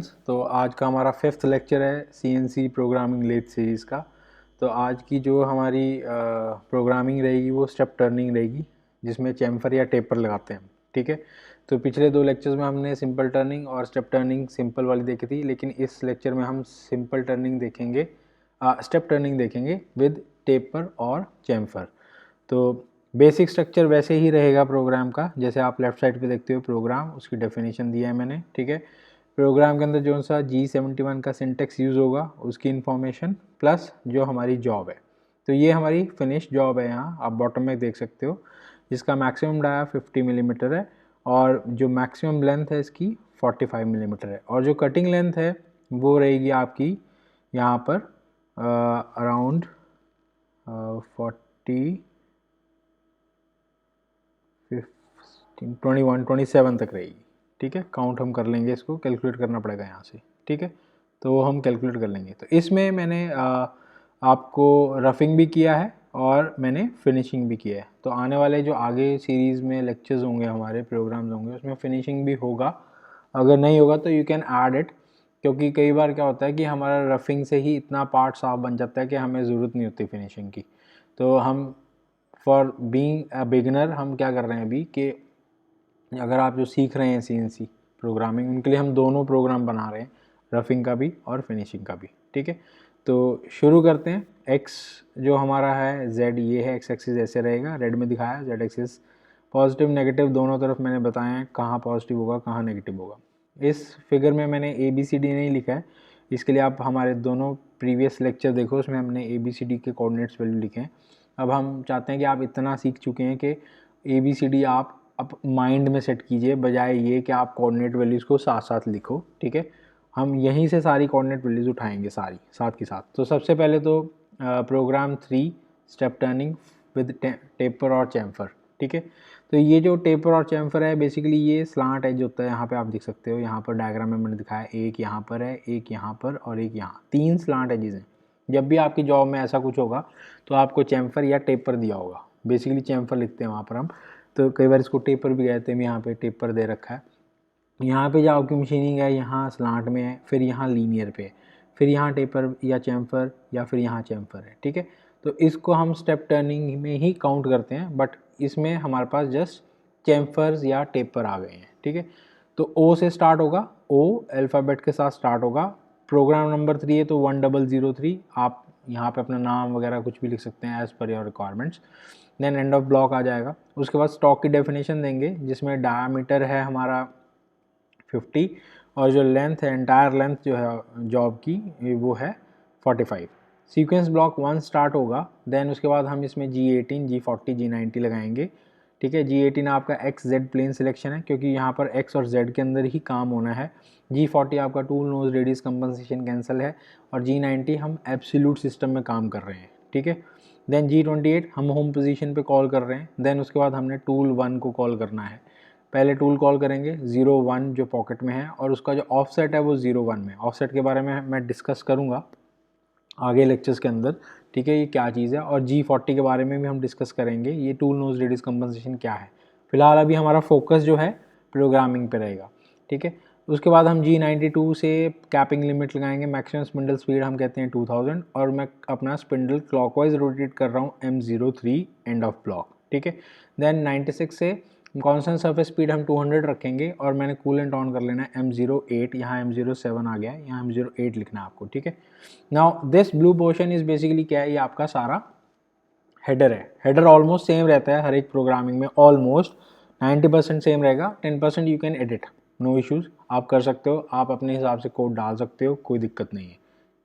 तो आज का हमारा 5th लेक्चर है CNC प्रोग्रामिंग लेथ सीरीज़ का। तो आज की जो हमारी प्रोग्रामिंग रहेगी वो स्टेप टर्निंग रहेगी, जिसमें चैम्फर या टेपर लगाते हैं। ठीक है, तो पिछले 2 लेक्चर्स में हमने सिंपल टर्निंग और स्टेप टर्निंग सिंपल वाली देखी थी, लेकिन इस लेक्चर में हम सिंपल टर्निंग देखेंगे, स्टेप टर्निंग देखेंगे विद टेपर और चैम्फर। तो बेसिक स्ट्रक्चर वैसे ही रहेगा प्रोग्राम का, जैसे आप लेफ्ट साइड पे देखते हो प्रोग्राम, उसकी डेफिनेशन दिया है मैंने। ठीक है, प्रोग्राम के अंदर जो सा G71 का सिंटेक्स यूज़ होगा उसकी इन्फॉर्मेशन प्लस जो हमारी जॉब है। तो ये हमारी फिनिश जॉब है, यहाँ आप बॉटम में देख सकते हो, जिसका मैक्सिमम डाया 50 मिलीमीटर है और जो मैक्सिमम लेंथ है इसकी 45 मिलीमीटर है, और जो कटिंग लेंथ है वो रहेगी आपकी यहाँ पर अराउंड 40 21 27 तक रहेगी। ठीक है, काउंट हम कर लेंगे, इसको कैलकुलेट करना पड़ेगा यहाँ से। ठीक है, तो हम कैलकुलेट कर लेंगे। तो इसमें मैंने आपको रफिंग भी किया है और मैंने फिनिशिंग भी किया है। तो आने वाले जो आगे सीरीज़ में लेक्चर्स होंगे, हमारे प्रोग्राम्स होंगे, उसमें फिनिशिंग भी होगा। अगर नहीं होगा तो यू कैन ऐड इट, क्योंकि कई बार क्या होता है कि हमारा रफिंग से ही इतना पार्ट साफ बन जाता है कि हमें ज़रूरत नहीं होती फिनिशिंग की। तो हम फॉर बीइंग अ बिगिनर हम क्या कर रहे हैं अभी कि अगर आप जो सीख रहे हैं CNC प्रोग्रामिंग, उनके लिए हम दोनों प्रोग्राम बना रहे हैं, रफिंग का भी और फिनिशिंग का भी। ठीक है, तो शुरू करते हैं। X जो हमारा है, Z ये है, X एक्सिस ऐसे रहेगा, रेड में दिखाया, Z एक्सिस पॉजिटिव नेगेटिव दोनों तरफ मैंने बताया है कहाँ पॉजिटिव होगा कहाँ नेगेटिव होगा। इस फिगर में मैंने ABCD नहीं लिखा है, इसके लिए आप हमारे दोनों प्रीवियस लेक्चर देखो, उसमें हमने ABCD के कोऑर्डिनेट्स वैल्यू लिखे हैं। अब हम चाहते हैं कि आप इतना सीख चुके हैं कि ABCD आप माइंड में सेट कीजिए, बजाय ये कि आप कोऑर्डिनेट वैल्यूज़ को साथ साथ लिखो। ठीक है, हम यहीं से सारी कोऑर्डिनेट वैल्यूज़ उठाएंगे सारी साथ के साथ। तो सबसे पहले तो program 3 step turning with taper और चैम्फर। ठीक है, तो ये जो टेपर और चैम्फर है, बेसिकली ये स्लांट एज होता है। यहाँ पे आप देख सकते हो, यहाँ पर डायग्राम में मैंने दिखाया, एक यहाँ पर है, एक यहाँ पर और एक यहाँ, 3 स्लांट एजेस हैं। जब भी आपकी जॉब में ऐसा कुछ होगा तो आपको चैम्फर या टेपर दिया होगा, बेसिकली चैम्फर लिखते हैं वहाँ पर हम, तो कई बार इसको टेपर भी कहते हैं। यहाँ पे टेपर दे रखा है। यहाँ पे जो आपकी मशीनिंग है, यहाँ स्लांट में है, फिर यहाँ लीनियर पे है, फिर यहाँ टेपर या चैम्फर, या फिर यहाँ चैम्फर है। ठीक है, तो इसको हम स्टेप टर्निंग में ही काउंट करते हैं, बट इसमें हमारे पास जस्ट चैम्फर्स या टेपर आ गए हैं। ठीक है, तो O से स्टार्ट होगा, O अल्फ़ाबेट के साथ स्टार्ट होगा। प्रोग्राम नंबर 3 है तो 1003, आप यहाँ पे अपना नाम वगैरह कुछ भी लिख सकते हैं as per your requirements. Then end of block आ जाएगा। उसके बाद स्टॉक की डेफिनेशन देंगे, जिसमें डायामीटर है हमारा 50 और जो लेंथ है, एंटायर लेंथ जो है जॉब की, वो है 45। सीक्वेंस ब्लॉक 1 स्टार्ट होगा, देन उसके बाद हम इसमें G18, G40, G90 लगाएंगे। ठीक है, G18 आपका XZ प्लेन सिलेक्शन है, क्योंकि यहाँ पर X और Z के अंदर ही काम होना है। G40 आपका tool nose radius compensation cancel है, और G90 हम एब्सोल्यूट सिस्टम में काम कर रहे हैं। ठीक है, देन G28 हम होम पोजीशन पे कॉल कर रहे हैं। देन उसके बाद हमने टूल 1 को कॉल करना है। पहले टूल कॉल करेंगे 01 जो पॉकेट में है, और उसका जो ऑफसेट है वो 01 में। ऑफसेट के बारे में मैं डिस्कस करूँगा आगे लेक्चर्स के अंदर। ठीक है, ये क्या चीज़ है, और G40 के बारे में भी हम डिस्कस करेंगे, ये टूल नोज रेडियस कंपनसेशन क्या है। फिलहाल अभी हमारा फोकस जो है प्रोग्रामिंग पे रहेगा। ठीक है, उसके बाद हम G92 से कैपिंग लिमिट लगाएंगे। मैक्सिमम स्पिंडल स्पीड हम कहते हैं 2000, और मैं अपना स्पिंडल क्लॉकवाइज रोटेट कर रहा हूँ M03 एंड ऑफ ब्लॉक। ठीक है, देन 96 से कॉन्स्टेंट सरफेस स्पीड हम 200 रखेंगे, और मैंने कूलेंट ऑन कर लेना है M08, यहाँ M07 आ गया है, यहाँ M08 लिखना है आपको। ठीक है, now this blue portion is basically क्या है, ये आपका सारा हेडर है। हेडर ऑलमोस्ट सेम रहता है हर एक प्रोग्रामिंग में, ऑलमोस्ट 90% सेम रहेगा, 10% you can edit, no issues, आप कर सकते हो, आप अपने हिसाब से कोड डाल सकते हो, कोई दिक्कत नहीं है।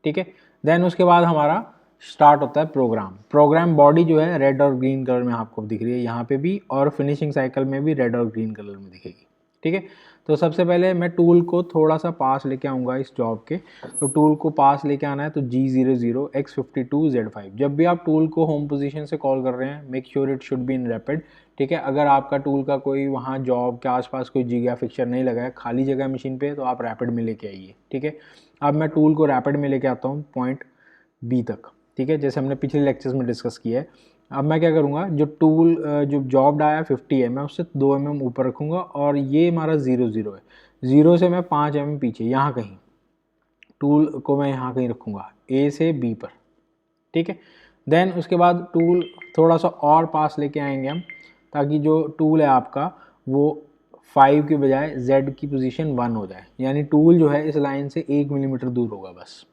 ठीक है, देन उसके बाद हमारा स्टार्ट होता है प्रोग्राम। प्रोग्राम बॉडी जो है रेड और ग्रीन कलर में आपको दिख रही है यहाँ पे भी, और फिनिशिंग साइकिल में भी रेड और ग्रीन कलर में दिखेगी। ठीक है, तो सबसे पहले मैं टूल को थोड़ा सा पास लेके आऊँगा इस जॉब के। तो टूल को पास लेके आना है, तो G00 X52 Z5। जब भी आप टूल को होम पोजीशन से कॉल कर रहे हैं, make sure it should be in rapid. ठीक है, अगर आपका टूल का कोई वहाँ जॉब के आसपास कोई जिगा फिक्सचर नहीं लगा है, खाली जगह मशीन पे, तो आप रैपिड में लेके आइए। ठीक है, अब मैं टूल को रैपिड में लेके आता हूँ पॉइंट B तक। ठीक है, जैसे हमने पिछले लेक्चर्स में डिस्कस किया है। अब मैं क्या करूँगा, जो टूल जो जॉब डाया 50 है, मैं उससे 2 mm ऊपर रखूँगा, और ये हमारा 00 है। 0 से मैं 5 mm पीछे यहाँ कहीं टूल को मैं यहाँ कहीं रखूँगा A से B पर, ठीक है। देन उसके बाद टूल थोड़ा सा और पास लेके आएंगे हम, ताकि जो टूल है आपका वो 5 की बजाय Z की पोजीशन 1 हो जाए, यानी टूल जो है इस लाइन से 1 मिलीमीटर दूर होगा बस,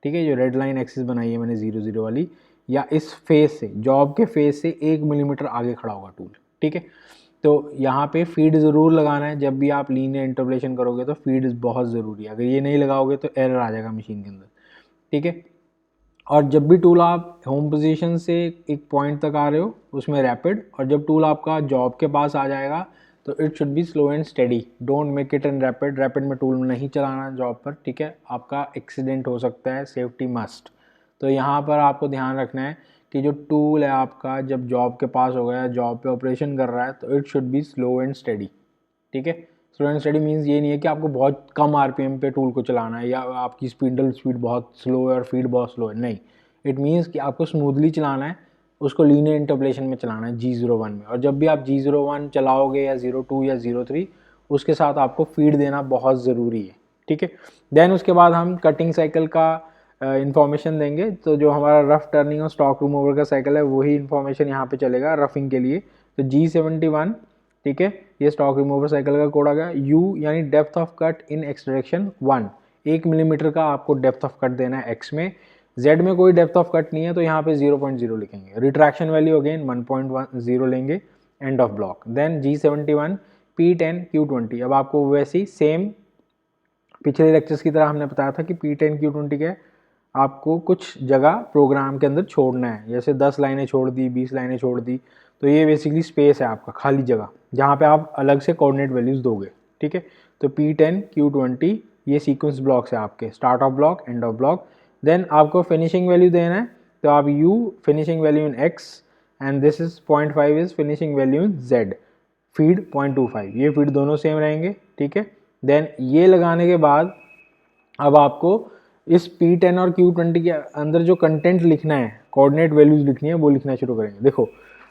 ठीक है। जो रेड लाइन एक्सिस बनाई है मैंने 0 0 वाली, या इस फेस से, जॉब के फेस से 1 मिलीमीटर आगे खड़ा होगा टूल, ठीक है। तो यहाँ पे फीड ज़रूर लगाना है, जब भी आप लीनियर इंटरपोलेशन करोगे तो फीड बहुत ज़रूरी है, अगर ये नहीं लगाओगे तो एरर आ जाएगा मशीन के अंदर, ठीक है। और जब भी टूल आप होम पोजीशन से एक पॉइंट तक आ रहे हो उसमें रैपिड, और जब टूल आपका जॉब के पास आ जाएगा तो it should be slow and steady, don't make it in rapid. Rapid में टूल नहीं चलाना जॉब पर, ठीक है, आपका एक्सीडेंट हो सकता है, सेफ्टी मस्ट। तो यहाँ पर आपको ध्यान रखना है कि जो टूल है आपका जब जॉब के पास हो गया, जॉब पे ऑपरेशन कर रहा है, तो it should be slow and steady, ठीक है। स्लो एंड स्टडी मीन्स ये नहीं है कि आपको बहुत कम आरपीएम पे टूल को चलाना है, या आपकी स्पीड बहुत स्लो है और फीड बहुत स्लो है, नहीं। इट मीन्स कि आपको स्मूथली चलाना है, उसको लीनियर इंटरपोलेशन में चलाना है G01 में। और जब भी आप G01 चलाओगे या 02 या 03, उसके साथ आपको फीड देना बहुत ज़रूरी है, ठीक है। देन उसके बाद हम कटिंग साइकिल का इंफॉर्मेशन देंगे। तो जो हमारा रफ टर्निंग और स्टॉक रिमूवर का साइकिल है वही इंफॉर्मेशन यहाँ पे चलेगा रफिंग के लिए। तो G71, ठीक है, ये स्टॉक रिमूवर साइकिल का कोड आ गया। U यानी depth of cut in x direction 1, 1 millimetre का आपको डेप्थ ऑफ कट देना है एक्स में। Z में कोई डेप्थ ऑफ कट नहीं है तो यहाँ पे 0.0 लिखेंगे। रिट्रैक्शन वैल्यू अगेन 1.10 लेंगे, and of block. Then G71, P10, Q20। अब आपको वैसे ही सेम पिछले लेक्चर्स की तरह हमने बताया था कि P10 Q20 के आपको कुछ जगह प्रोग्राम के अंदर छोड़ना है, जैसे 10 लाइनें छोड़ दी, 20 लाइनें छोड़ दी, तो ये बेसिकली स्पेस है आपका, खाली जगह, जहाँ पे आप अलग से कोऑर्डिनेट वैल्यूज दोगे, ठीक है। तो P10 Q20 ये सीक्वेंस ब्लॉक्स है आपके, start of block, end of block. Then आपको फिनिशिंग वैल्यू देना है, तो आप U finishing value in X and this is 0.5 is finishing value in Z, feed 0.25, ये फीड दोनों सेम रहेंगे, ठीक है। देन ये लगाने के बाद अब आपको इस P10 और Q20 के अंदर जो कंटेंट लिखना है, कोऑर्डिनेट वैल्यूज लिखनी है, वो लिखना शुरू करेंगे। देखो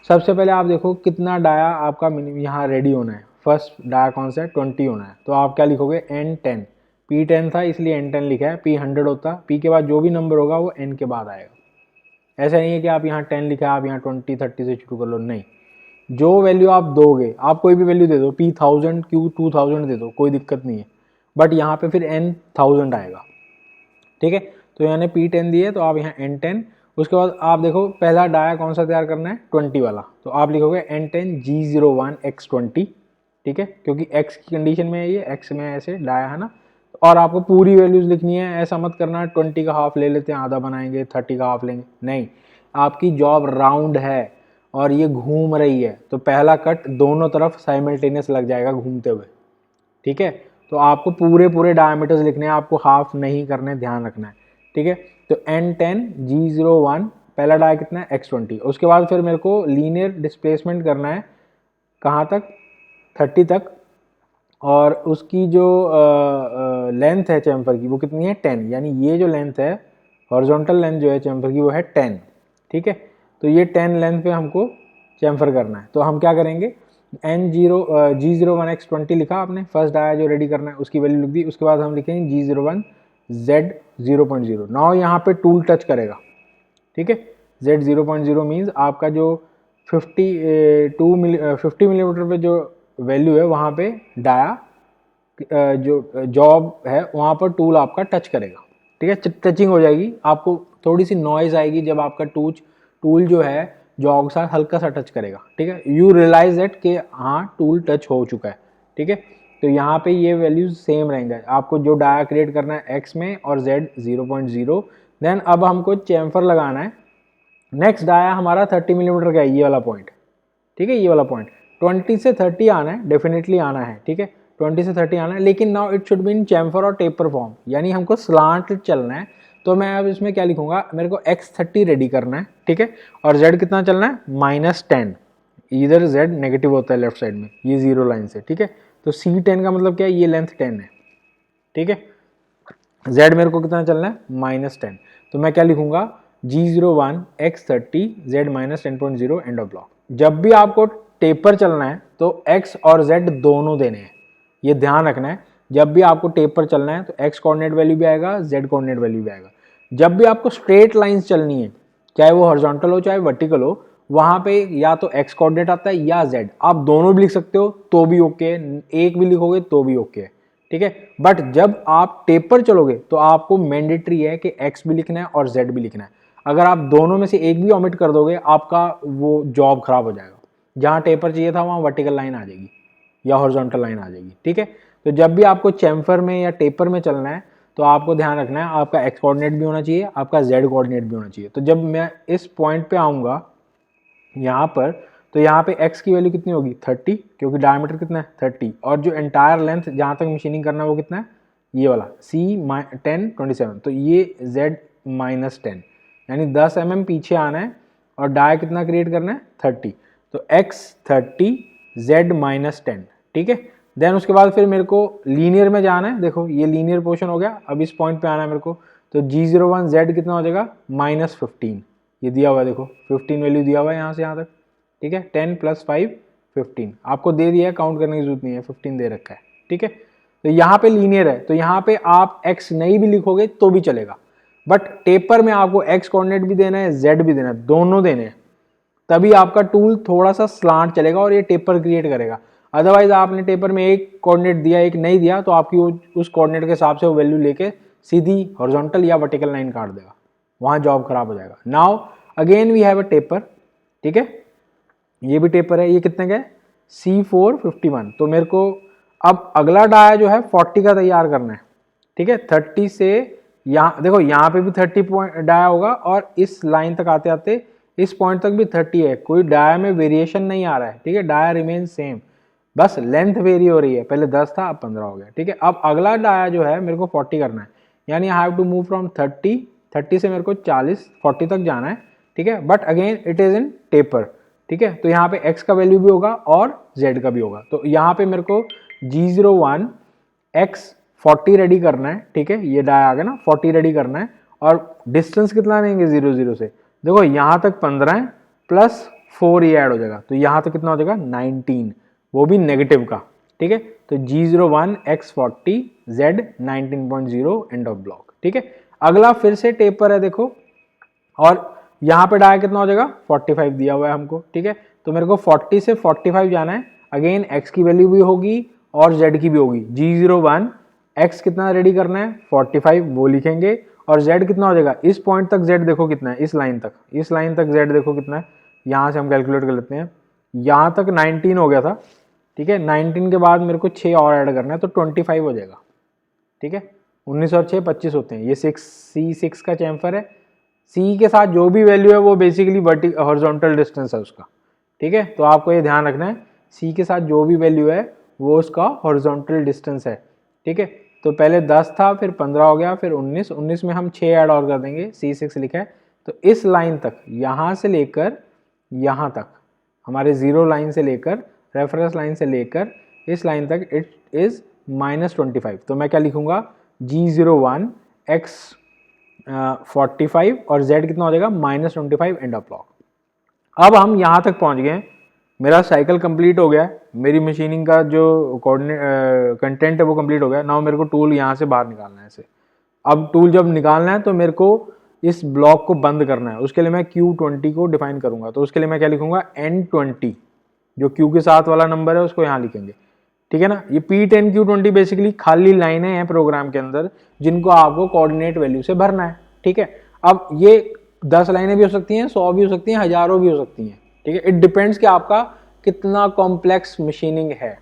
सबसे पहले आप देखो कितना डाया आपका यहाँ रेडी होना है। फर्स्ट डाया कौन सा है, 20 होना है, तो आप क्या लिखोगे, N10। P10 था इसलिए N10 लिखा है, P100 होता, P के बाद जो भी नंबर होगा वो N के बाद आएगा। ऐसा नहीं है कि आप यहाँ 10 लिखा है आप यहाँ 20 30 से शुरू कर लो, नहीं। जो वैल्यू आप दोगे, आप कोई भी वैल्यू दे दो, P1000 Q2000 दे दो, कोई दिक्कत नहीं है, बट यहाँ पे फिर N1000 आएगा, ठीक है। तो यानी P10 दिए तो आप यहाँ N10। उसके बाद आप देखो पहला डाया कौन सा तैयार करना है, 20 वाला, तो आप लिखोगे N10 G01 X20, ठीक है, क्योंकि X की कंडीशन में है ये, X में ऐसे डाया है ना। और आपको पूरी वैल्यूज लिखनी है, ऐसा मत करना 20 का हाफ ले लेते हैं, आधा बनाएंगे, 30 का हाफ लेंगे, नहीं। आपकी जॉब राउंड है और ये घूम रही है, तो पहला कट दोनों तरफ साइमल्टेनियस लग जाएगा घूमते हुए, ठीक है। तो आपको पूरे पूरे डायमीटर्स लिखने हैं, आपको हाफ नहीं करने, ध्यान रखना है, ठीक है। तो N10 G01 पहला डाया कितना है, X20। उसके बाद फिर मेरे को लीनियर डिस्प्लेसमेंट करना है, कहाँ तक, 30 तक, और उसकी जो लेंथ है चैम्फर की वो कितनी है, 10, यानी ये जो लेंथ है, हॉरिजॉन्टल लेंथ जो है चैम्फर की वो है 10, ठीक है। तो ये 10 लेंथ पे हमको चैम्फर करना है, तो हम क्या करेंगे, G01 X20 लिखा आपने, फर्स्ट डाया जो रेडी करना है उसकी वैल्यू लिख दी। उसके बाद हम लिखेंगे G01 Z 0.0। नाउ यहाँ पे टूल टच करेगा, ठीक है। Z 0.0 मीन्स आपका जो 50 मिलीमीटर पे जो वैल्यू है वहाँ पे डाया जो जॉब है वहाँ पर टूल आपका टच करेगा, ठीक है। टचिंग हो जाएगी, आपको थोड़ी सी नॉइज आएगी जब आपका टूल जो है जॉब के साथ हल्का सा टच करेगा, ठीक है। यू रियलाइज दैट कि हाँ टूल टच हो चुका है, ठीक है। तो यहाँ पे ये वैल्यूज सेम रहेंगे, आपको जो डाया क्रिएट करना है X में और Z 0.0। देन अब हमको चैम्फर लगाना है। नेक्स्ट डाया हमारा 30 मिलीमीटर का है, ये वाला पॉइंट, ठीक है, ये वाला पॉइंट 20 से 30 आना है, डेफिनेटली आना है, ठीक है, 20 से 30 आना है, लेकिन now it should be in chamfer और टेपर फॉर्म, यानी हमको स्लांट चलना है। तो मैं अब इसमें क्या लिखूंगा, मेरे को X30 रेडी करना है, ठीक है, और Z कितना चलना है, -10। इधर Z नेगेटिव होता है लेफ्ट साइड में, ये 0 लाइन से, ठीक है। तो C10 का मतलब क्या है, ये लेंथ 10 है, ठीक है। Z मेरे को कितना चलना है, -10। तो मैं क्या लिखूंगा, G01 X30 Z -10.0 and of block. जब भी आपको टेपर चलना है तो X और Z दोनों देने हैं, ये ध्यान रखना है। जब भी आपको टेपर चलना है तो एक्स कोऑर्डिनेट वैल्यू भी आएगा, जेड कोऑर्डिनेट वैल्यू भी आएगा। जब भी आपको स्ट्रेट लाइंस चलनी है, चाहे वो हॉरिजॉन्टल हो चाहे वर्टिकल हो, वहां पे या तो एक्स कोऑर्डिनेट आता है या जेड, आप दोनों भी लिख सकते हो तो भी ओके है, एक भी लिखोगे तो भी ओके है, ठीक है। बट जब आप टेपर चलोगे तो आपको मैंडेटरी है कि एक्स भी लिखना है और जेड भी लिखना है। अगर आप दोनों में से एक भी ओमिट कर दोगे, आपका वो जॉब खराब हो जाएगा। जहां टेपर चाहिए था वहां वर्टिकल लाइन आ जाएगी या हॉरिजॉन्टल लाइन आ जाएगी, ठीक है। तो जब भी आपको चैम्फर में या टेपर में चलना है तो आपको ध्यान रखना है आपका एक्स कोऑर्डिनेट भी होना चाहिए, आपका जेड कोऑर्डिनेट भी होना चाहिए। तो जब मैं इस पॉइंट पे आऊंगा यहाँ पर, तो यहाँ पे x की वैल्यू कितनी होगी 30, क्योंकि डायमीटर कितना है 30, और जो एंटायर लेंथ जहाँ तक मशीनिंग करना है वो कितना है, ये वाला c 10 27, तो ये z -10, यानी 10 mm पीछे आना है और डाय कितना क्रिएट करना है 30, तो x 30 z -10, ठीक है। देन उसके बाद फिर मेरे को लीनियर में जाना है, देखो ये लीनियर पोर्शन हो गया, अब इस पॉइंट पे आना है मेरे को, तो G01 z कितना हो जाएगा -15, ये दिया हुआ है देखो 15 वैल्यू दिया हुआ है यहाँ से यहाँ तक, ठीक है। 10 + 5 15 आपको दे दिया है, काउंट करने की जरूरत नहीं है, 15 दे रखा है, ठीक है। तो यहाँ पे लीनियर है, तो यहाँ पे आप x नहीं भी लिखोगे तो भी चलेगा, बट टेपर में आपको x कोऑर्डिनेट भी देना है, z भी देना है, दोनों देने हैं, तभी आपका टूल थोड़ा सा स्लांट चलेगा और ये टेपर क्रिएट करेगा। अदरवाइज आपने टेपर में एक कोऑर्डिनेट दिया एक नहीं दिया तो आपकी उस कोऑर्डिनेट के हिसाब से वो वैल्यू लेके सीधी हॉरिजॉन्टल या वर्टिकल लाइन काट देगा, वहां जॉब खराब हो जाएगा। Now again we have a taper, ठीक है, ये भी टेपर है, ये कितने का है C451, तो मेरे को अब अगला डाया जो है 40 का तैयार करना है, ठीक है। 30 से यहाँ देखो, यहाँ पे भी 30 पॉइंट डाया होगा और इस लाइन तक आते आते इस पॉइंट तक भी 30 है, कोई डाया में वेरिएशन नहीं आ रहा है, ठीक है, डाया रिमेन सेम, बस लेंथ वेरी हो रही है, पहले 10 था अब 15 हो गया, ठीक है। अब अगला डाया जो है मेरे को 40 करना है, यानी I have to move from 30 से मेरे को 40 तक जाना है, ठीक है। But again it is in taper, ठीक है, तो यहाँ पे x का वैल्यू भी होगा और z का भी होगा, तो यहाँ पे मेरे को G01 x 40 रेडी करना है, ठीक है, ये डाया आ गया ना, 40 रेडी करना है, और डिस्टेंस कितना लेंगे 0 0 से, देखो यहाँ तक 15 है प्लस 4 ये ऐड हो जाएगा, तो यहाँ तक कितना हो जाएगा 19, वो भी नेगेटिव का, ठीक है। तो G01 x 40 z 19.0 and of block, ठीक है। अगला फिर से टेपर है देखो, और यहाँ पे डाया कितना हो जाएगा 45 दिया हुआ है हमको, ठीक है। तो मेरे को 40 से 45 जाना है, अगेन x की वैल्यू भी होगी और z की भी होगी। G01 x कितना रेडी करना है 45 वो लिखेंगे, और z कितना हो जाएगा, इस पॉइंट तक z देखो कितना है, इस लाइन तक z देखो कितना है, यहाँ से हम कैलकुलेट कर लेते हैं, यहाँ तक 19 हो गया था, ठीक है। 19 के बाद मेरे को 6 और ऐड करना है तो 25 हो जाएगा, ठीक है। 19 और 6 25 होते हैं, ये 6 का चैम्फर है, C के साथ जो भी वैल्यू है वो बेसिकली हॉरिजॉन्टल डिस्टेंस है उसका, ठीक है। तो आपको ये ध्यान रखना है C के साथ जो भी वैल्यू है वो उसका हॉरिजॉन्टल डिस्टेंस है, ठीक है। तो पहले 10 था, फिर 15 हो गया, फिर 19 में हम 6 ऐड और कर देंगे, C6 लिखा है, तो इस लाइन तक, यहाँ से लेकर यहाँ तक, हमारे जीरो लाइन से लेकर रेफरेंस लाइन से लेकर इस लाइन तक इट इज -25, तो मैं क्या लिखूंगा G01 x 45 और z कितना हो जाएगा -25 एंड ऑफ ब्लॉक। अब हम यहाँ तक पहुँच गए, मेरा साइकिल कंप्लीट हो गया, मेरी मशीनिंग का जो कोऑर्डिनेट कंटेंट है वो कंप्लीट हो गया। नाउ मेरे को टूल यहाँ से बाहर निकालना है इसे। अब टूल जब निकालना है तो मेरे को इस ब्लॉक को बंद करना है, उसके लिए मैं Q20 को डिफाइन करूंगा, तो उसके लिए मैं क्या लिखूंगा N20, जो Q के साथ वाला नंबर है उसको यहाँ लिखेंगे, ठीक है ना। ये P10 Q20 बेसिकली खाली लाइनें हैं प्रोग्राम के अंदर जिनको आपको कोऑर्डिनेट वैल्यू से भरना है, ठीक है। अब ये 10 लाइनें भी हो सकती हैं, 100 भी हो सकती हैं, हजारों भी हो सकती हैं, ठीक है। इट डिपेंड्स कि आपका कितना कॉम्प्लेक्स मशीनिंग है,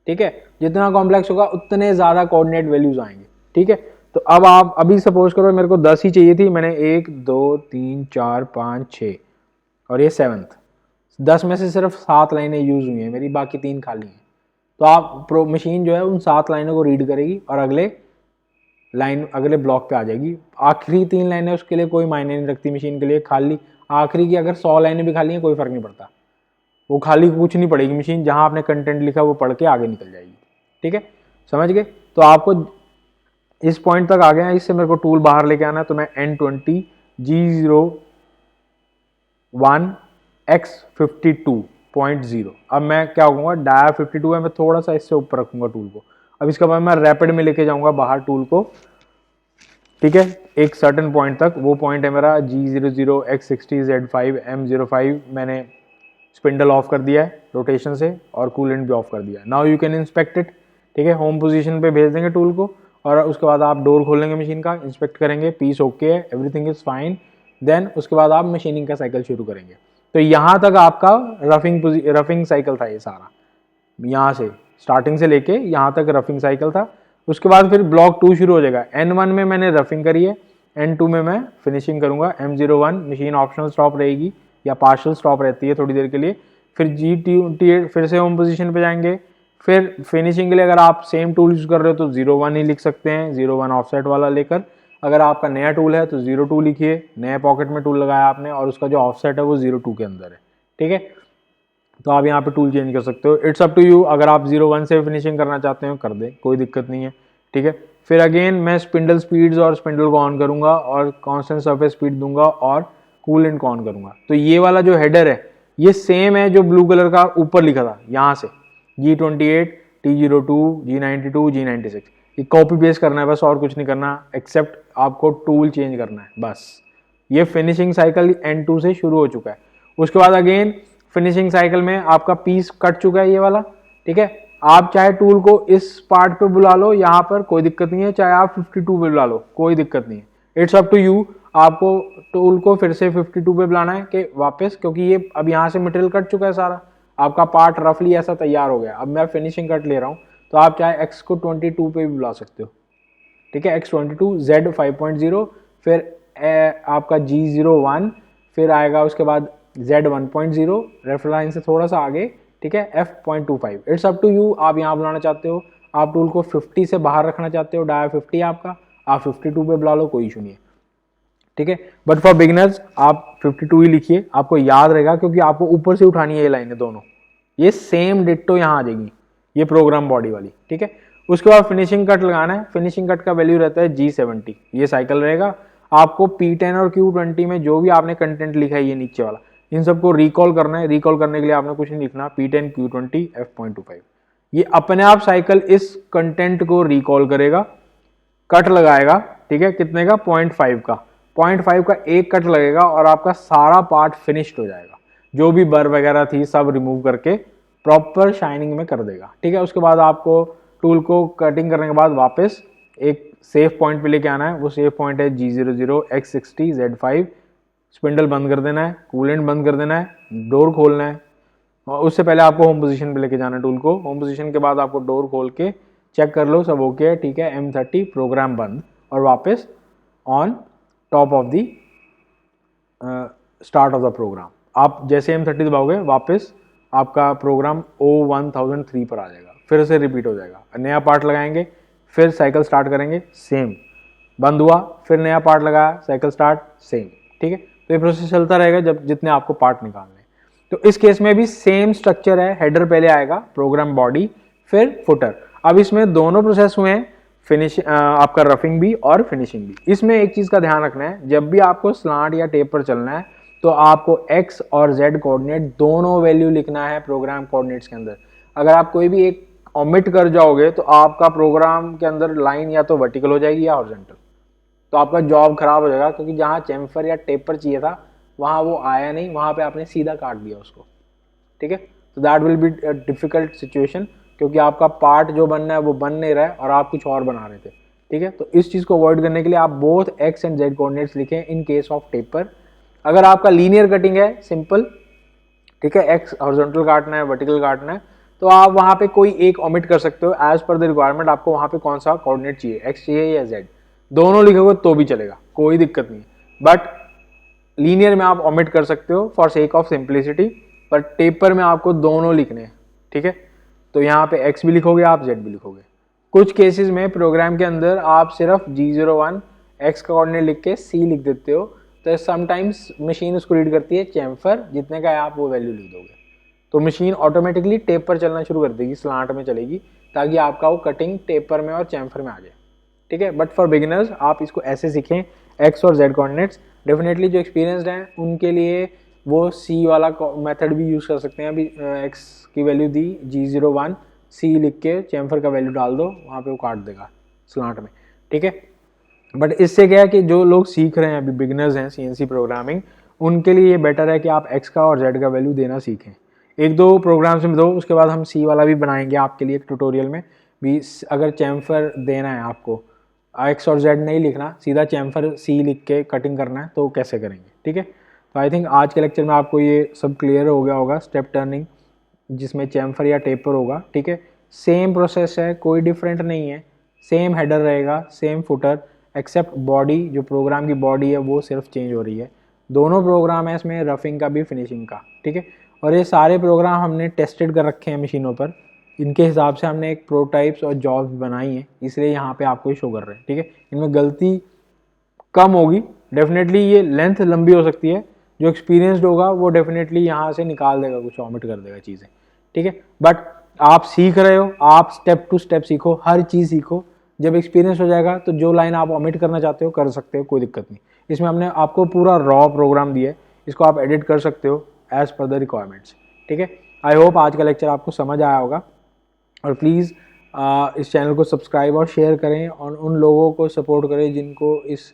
ठीक है। जितना कॉम्प्लेक्स होगा उतने ज्यादा कोऑर्डिनेट वैल्यूज आएंगे, ठीक है। तो अब आप अभी सपोज करो मेरे को 10 ही चाहिए थी, मैंने 1 2 3 4 5 6 और ये 7th, 10 में से सिर्फ 7 लाइनें यूज हुई हैं मेरी, बाकी 3 खाली हैं। तो आप मशीन जो है उन 7 लाइनों को रीड करेगी और अगले ब्लॉक पे आ जाएगी। आखिरी 3 लाइनें उसके लिए कोई मायने नहीं रखती मशीन के लिए, खाली आखिरी की अगर 100 लाइनें भी खाली हैं कोई फर्क नहीं पड़ता, वो खाली कुछ नहीं पड़ेगी मशीन, जहां आपने कंटेंट लिखा वो पढ़ के आगे निकल जाएगी, ठीक है, समझ गए। तो आपको इस पॉइंट तक आ गया, इससे मेरे को टूल बाहर लेके आना है, तो मैं N20 G01 x 52.0, अब मैं क्या होगा डाया 52 है, मैं थोड़ा सा इससे ऊपर रखूंगा टूल को, अब इसके बाद मैं रैपिड में लेके जाऊंगा बाहर टूल को, ठीक है, एक सर्टेन पॉइंट तक। वो पॉइंट है मेरा G00 X60 Z5 M05। मैंने स्पिंडल ऑफ कर दिया है रोटेशन से और कूलेंट भी ऑफ कर दिया है। Now you can inspect it, ठीक है। होम पोजीशन पे भेज देंगे टूल को और उसके बाद आप डोर खोलेंगे मशीन का, इंस्पेक्ट करेंगे, पीस ओके है, एवरीथिंग इज फाइन। देन उसके बाद आप मशीनिंग का साइकिल शुरू करेंगे। तो यहाँ तक आपका रफिंग साइकिल था, ये सारा यहाँ से स्टार्टिंग से लेके यहाँ तक रफिंग साइकिल था। उसके बाद फिर ब्लॉक 2 शुरू हो जाएगा। N1 में मैंने रफिंग करी है, N2 में मैं फिनिशिंग करूंगा। M01 मशीन ऑप्शनल स्टॉप रहेगी या पार्शियल स्टॉप रहती है थोड़ी देर के लिए। फिर G28 फिर से होम पोजीशन पे जाएंगे। फिर फिनिशिंग के लिए अगर आप सेम टूल यूज कर रहे हो तो 01 ही लिख सकते हैं, 01 ऑफसेट वाला लेकर। अगर आपका नया टूल है तो 02 लिखिए, नए पॉकेट में टूल लगाया आपने और उसका जो ऑफसेट है वो 02 के अंदर है, ठीक है। तो आप यहाँ पे टूल चेंज कर सकते हो, इट्स अप टू यू। अगर आप 01 से फिनिशिंग करना चाहते हो कर दें, कोई दिक्कत नहीं है, ठीक है। फिर अगेन मैं स्पिंडल स्पीड्स और स्पिंडल को ऑन करूंगा और कांस्टेंट सरफेस स्पीड दूंगा और कूलेंट को ऑन करूंगा। तो ये वाला जो हेडर है ये सेम है जो ब्लू कलर का ऊपर लिखा था, यहाँ से G28 T02 G92 G96, ये कॉपी पेस्ट करना है बस, और कुछ नहीं करना एक्सेप्ट आपको टूल चेंज करना है बस। ये फिनिशिंग साइकिल N2 से शुरू हो चुका है। उसके बाद अगेन फिनिशिंग साइकिल में आपका पीस कट चुका है ये वाला, ठीक है। आप चाहे टूल को इस पार्ट पे बुला लो, यहाँ पर कोई दिक्कत नहीं है, चाहे आप 52 पे बुला लो, कोई दिक्कत नहीं है, इट्स अप टू यू। आपको टूल को फिर से 52 पे बुलाना है कि वापस, क्योंकि ये अब यहाँ से मटेरियल कट चुका है सारा, आपका पार्ट रफली ऐसा तैयार हो गया। अब मैं फिनिशिंग कट ले रहा हूँ तो आप चाहे एक्स को 22 पे भी बुला सकते हो, ठीक है। X22 Z 5.0, फिर आपका G01, फिर आएगा उसके बाद Z 1.0 रेफर लाइन से थोड़ा सा आगे, ठीक है, F.25। It's up to you, आप यहाँ बुलाना चाहते हो, आप टूल को 50 से बाहर रखना चाहते हो, डाया 50 आपका, आप 52 पे बुला लो, कोई इशू नहीं है, ठीक है। बट फॉर बिगिनर्स आप 52 ही लिखिए, आपको याद रहेगा, क्योंकि आपको ऊपर से उठानी है ये लाइनें दोनों, ये सेम डिट्टो यहाँ आ जाएगी, ये प्रोग्राम बॉडी वाली, ठीक है। उसके बाद फिनिशिंग कट लगाना है। फिनिशिंग कट का वैल्यू रहता है G70, ये साइकिल रहेगा। आपको P10 और Q20 में जो भी आपने कंटेंट लिखा है ये नीचे वाला, इन सबको रिकॉल करना है। रिकॉल करने के लिए आपने कुछ नहीं लिखना, P10 Q20 F.25, ये अपने आप साइकिल इस कंटेंट को रिकॉल करेगा, कट लगाएगा, ठीक है। कितने का? 0.5 का, 0.5 का एक कट लगेगा और आपका सारा पार्ट फिनिश्ड हो जाएगा। जो भी बर वगैरह थी सब रिमूव करके प्रॉपर शाइनिंग में कर देगा, ठीक है। उसके बाद आपको टूल को कटिंग करने के बाद वापस एक सेफ पॉइंट पे लेके आना है। वो सेफ पॉइंट है G00 X60 Z5। स्पिंडल बंद कर देना है, कूलेंट बंद कर देना है, डोर खोलना है। और उससे पहले आपको होम पोजीशन पे लेके जाना है टूल को। होम पोजीशन के बाद आपको डोर खोल के चेक कर लो सब ओके है, ठीक है। M30 प्रोग्राम बंद और वापस on top of the start of the program. आप जैसे M30 दबाओगे वापस आपका प्रोग्राम O1003 पर आ जाएगा, फिर से रिपीट हो जाएगा। नया पार्ट लगाएंगे, फिर साइकिल स्टार्ट करेंगे, सेम बंद हुआ, फिर नया पार्ट लगाया, साइकिल स्टार्ट, सेम, ठीक है। तो ये प्रोसेस चलता रहेगा जब जितने आपको पार्ट निकालने। तो इस केस में भी सेम स्ट्रक्चर है, हेडर पहले आएगा, प्रोग्राम बॉडी, फिर फुटर। अब इसमें दोनों प्रोसेस हुए हैं, आपका रफिंग भी और फिनिशिंग भी। इसमें एक चीज का ध्यान रखना है, जब भी आपको स्लांट या टेप पर चलना है तो आपको एक्स और जेड कोऑर्डिनेट दोनों वैल्यू लिखना है प्रोग्राम कोऑर्डिनेट्स के अंदर। अगर आप कोई भी एक ओमिट कर जाओगे तो आपका प्रोग्राम के अंदर लाइन या तो वर्टिकल हो जाएगी या हॉरिजॉन्टल, तो आपका जॉब खराब हो जाएगा। क्योंकि जहां चैम्फर या टेपर चाहिए था वहां वो आया नहीं, वहां पे आपने सीधा काट दिया उसको, ठीक है। तो that will be difficult situation, क्योंकि आपका पार्ट जो बनना है वो बन नहीं रहा है और आप कुछ और बना रहे थे, ठीक है। तो इस चीज को अवॉइड करने के लिए आप both x and Z coordinates लिखें इन केस ऑफ टेपर। अगर आपका लीनियर कटिंग है सिंपल, ठीक है, एक्स हॉरिजॉन्टल काटना है, वर्टिकल काटना है, तो आप वहां पे कोई एक ओमिट कर सकते हो एज पर द रिक्वायरमेंट। आपको वहां पे कौन सा कोऑर्डिनेट चाहिए, एक्स चाहिए या जेड, दोनों लिखोगे तो भी चलेगा, कोई दिक्कत नहीं। बट लीनियर में आप ओमिट कर सकते हो फॉर सेक ऑफ सिंप्लिसिटी, पर टेपर में आपको दोनों लिखने हैं, ठीक है। तो यहाँ पे एक्स भी लिखोगे आप, जेड भी लिखोगे। कुछ केसेस में प्रोग्राम के अंदर आप सिर्फ G01 एक्स का कोऑर्डिनेट लिख के सी लिख देते हो, तो समटाइम्स मशीन उसको रीड करती है चैम्फर, जितने का है आप वो वैल्यू लिख दोगे, तो मशीन ऑटोमेटिकली टेपर चलना शुरू कर देगी, स्लांट में चलेगी, ताकि आपका वो कटिंग टेपर में और चैम्फर में आ जाए, ठीक है। बट फॉर बिगिनर्स आप इसको ऐसे सीखें, एक्स और जेड कोऑर्डिनेट्स। डेफिनेटली जो एक्सपीरियंसड हैं उनके लिए वो सी वाला मेथड भी यूज़ कर सकते हैं। अभी एक्स की वैल्यू दी G01, सी लिख के चैम्फर का वैल्यू डाल दो, वहाँ पे वो काट देगा स्लांट में, ठीक है। बट इससे क्या है कि जो लोग सीख रहे हैं अभी, बिगिनर्स हैं CNC प्रोग्रामिंग, उनके लिए ये बेटर है कि आप एक्स का और जेड का वैल्यू देना सीखें। एक दो प्रोग्राम्स में दो, उसके बाद हम सी वाला भी बनाएंगे आपके लिए एक ट्यूटोरियल में भी। अगर चैम्फर देना है आपको, एक्स और जेड नहीं लिखना, सीधा चैम्फर सी लिख के कटिंग करना है, तो कैसे करेंगे, ठीक है। तो आई थिंक आज के लेक्चर में आपको ये सब क्लियर हो गया होगा, स्टेप टर्निंग जिसमें चैम्फर या टेपर होगा, ठीक है। सेम प्रोसेस है, कोई डिफरेंट नहीं है, सेम हेडर रहेगा, सेम फुटर, एक्सेप्ट बॉडी, जो प्रोग्राम की बॉडी है वो सिर्फ चेंज हो रही है। दोनों प्रोग्राम है इसमें, रफिंग का भी फिनिशिंग का, ठीक है। और ये सारे प्रोग्राम हमने टेस्टेड कर रखे हैं मशीनों पर, इनके हिसाब से हमने एक प्रोटाइप्स और जॉब्स बनाई हैं, इसलिए यहाँ पे आपको शो कर रहे हैं, ठीक है। इनमें गलती कम होगी, डेफिनेटली ये लेंथ लंबी हो सकती है, जो एक्सपीरियंसड होगा वो डेफिनेटली यहाँ से निकाल देगा, कुछ ऑमिट कर देगा चीज़ें, ठीक है। बट आप सीख रहे हो, आप स्टेप टू स्टेप सीखो, हर चीज़ सीखो। जब एक्सपीरियंस हो जाएगा तो जो लाइन आप ऑमिट करना चाहते हो कर सकते हो, कोई दिक्कत नहीं। इसमें हमने आपको पूरा रॉ प्रोग्राम दिया है, इसको आप एडिट कर सकते हो एज पर द रिक्वायरमेंट्स, ठीक है। आई होप आज का लेक्चर आपको समझ आया होगा, और प्लीज़ इस चैनल को सब्सक्राइब और शेयर करें, और उन लोगों को सपोर्ट करें जिनको इस,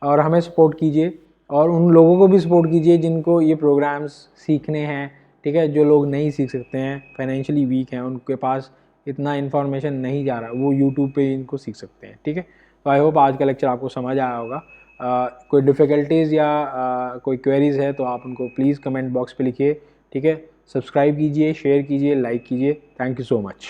और हमें सपोर्ट कीजिए, और उन लोगों को भी सपोर्ट कीजिए जिनको ये प्रोग्राम्स सीखने हैं, ठीक है। जो लोग नहीं सीख सकते हैं, फाइनेंशियली वीक हैं, उनके पास इतना इन्फॉर्मेशन नहीं जा रहा, वो यूट्यूब पे इनको सीख सकते हैं, ठीक है। तो आई होप आज का लेक्चर आपको समझ आया होगा। कोई डिफ़िकल्टीज़ या कोई क्वेरीज़ है तो आप उनको प्लीज़ कमेंट बॉक्स पे लिखिए, ठीक है। सब्सक्राइब कीजिए, शेयर कीजिए, लाइक कीजिए। Thank you so much.